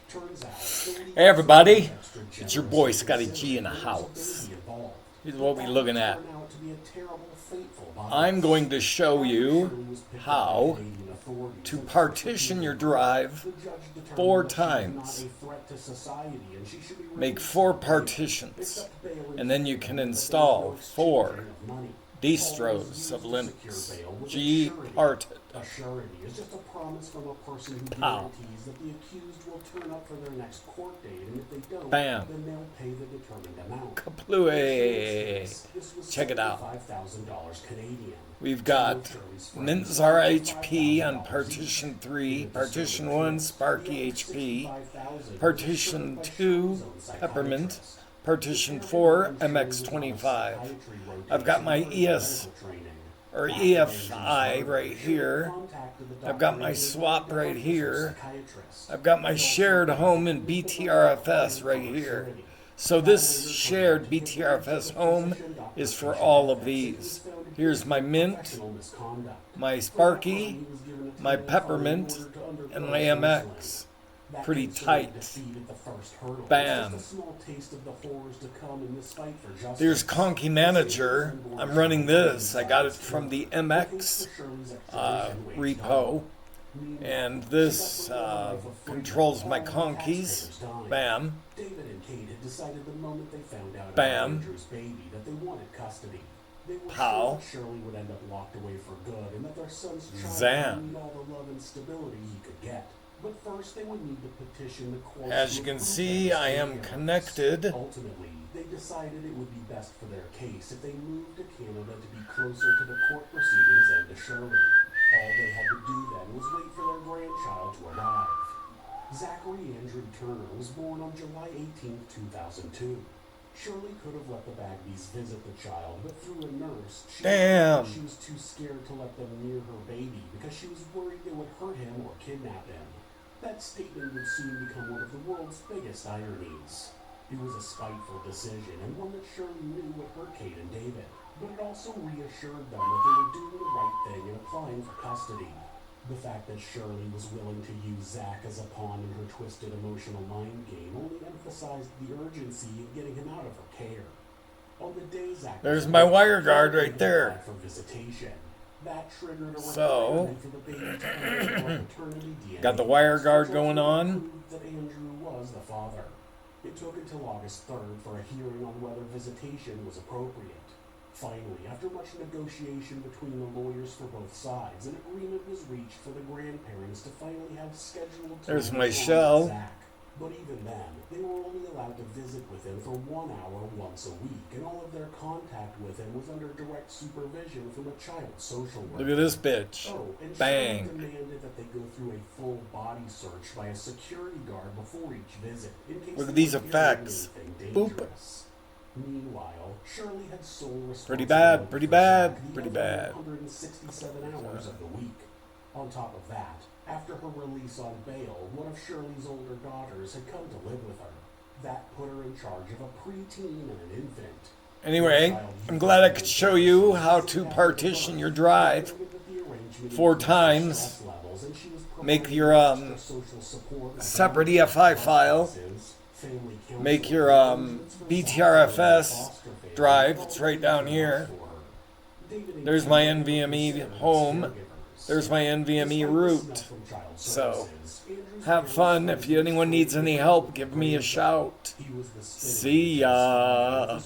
Hey everybody, it's your boy Scotty G in the house. Here's what we're looking at. I'm going to show you how to partition your drive 4 times. Make 4 partitions, and then you can install 4 distros of Linux. Gparted. A surety is just a promise from a person who Pow. guarantees that the accused will turn up for their next court date, and if they don't, Bam. then they'll pay the determined amount. Kaplooey. Check it out. $5,000 Canadian. We've got Mintzar HP on partition 3, partition 1 Sparky HP, partition 2 Peppermint, partition 4 MX25. I've got my EFI right here. I've got my swap right here. I've got my shared home in btrfs right here. So this shared btrfs home is for all of these. Here's my Mint, my Sparky, my Peppermint, and my MX. Pretty tight. Bam. There's Conky Manager. I'm running this. I got it from the MX repo. And this controls my conkeys. Bam. Bam. Pow. Shirley would end up locked away for good, and that their son's child Zam. would need all the love and stability he could get. But first, they would need to petition the court. As you can see, I am connected. Ultimately, they decided it would be best for their case if they moved to Canada to be closer to the court proceedings and to Shirley. All they had to do then was wait for their grandchild to arrive. Zachary Andrew Turner was born on July 18, 2002. Shirley could have let the Bagbies visit the child, but through a nurse, she was too scared to let them near her baby because she was worried they would hurt him or kidnap him. That statement would soon become one of the world's biggest ironies. It was a spiteful decision, and one that Shirley knew would hurt Kate and David, but it also reassured them that they were doing the right thing in applying for custody. The fact that Shirley was willing to use Zach as a pawn in her twisted emotional mind game only emphasized the urgency of getting him out of her care. On the day Zach There's my wire guard right there. For visitation, that triggered a So, requirement for the baby to undergo paternity DNA. got the wire guard going on. Proved that Andrew was the father. It took until August 3rd for a hearing on whether visitation was appropriate. Finally, after much negotiation between the lawyers for both sides, an agreement was reached for the grandparents to finally have scheduled time. There's my shell. Zach. But even then, they were only allowed to visit with him for 1 hour once a week, and all of their contact with him was under direct supervision from a child social worker. Look at this bitch. Oh, and Bang. Shirley demanded that they go through a full body search by a security guard before each visit, in case Look at they these were hearing effects. anything Boop. dangerous. Meanwhile, Shirley had sole Pretty responsibility bad, pretty for bad, Zach the pretty other bad. 167 hours of the week. On top of that, after her release on bail, one of Shirley's older daughters had come to live with her. That put her in charge of a preteen and an infant. Anyway, I'm glad I could show you how to partition your drive 4 times. Make your separate EFI file. Make your btrfs drive. It's right down here. There's my NVMe home. There's my NVMe root. So, have fun. If anyone needs any help, give me a shout. See ya.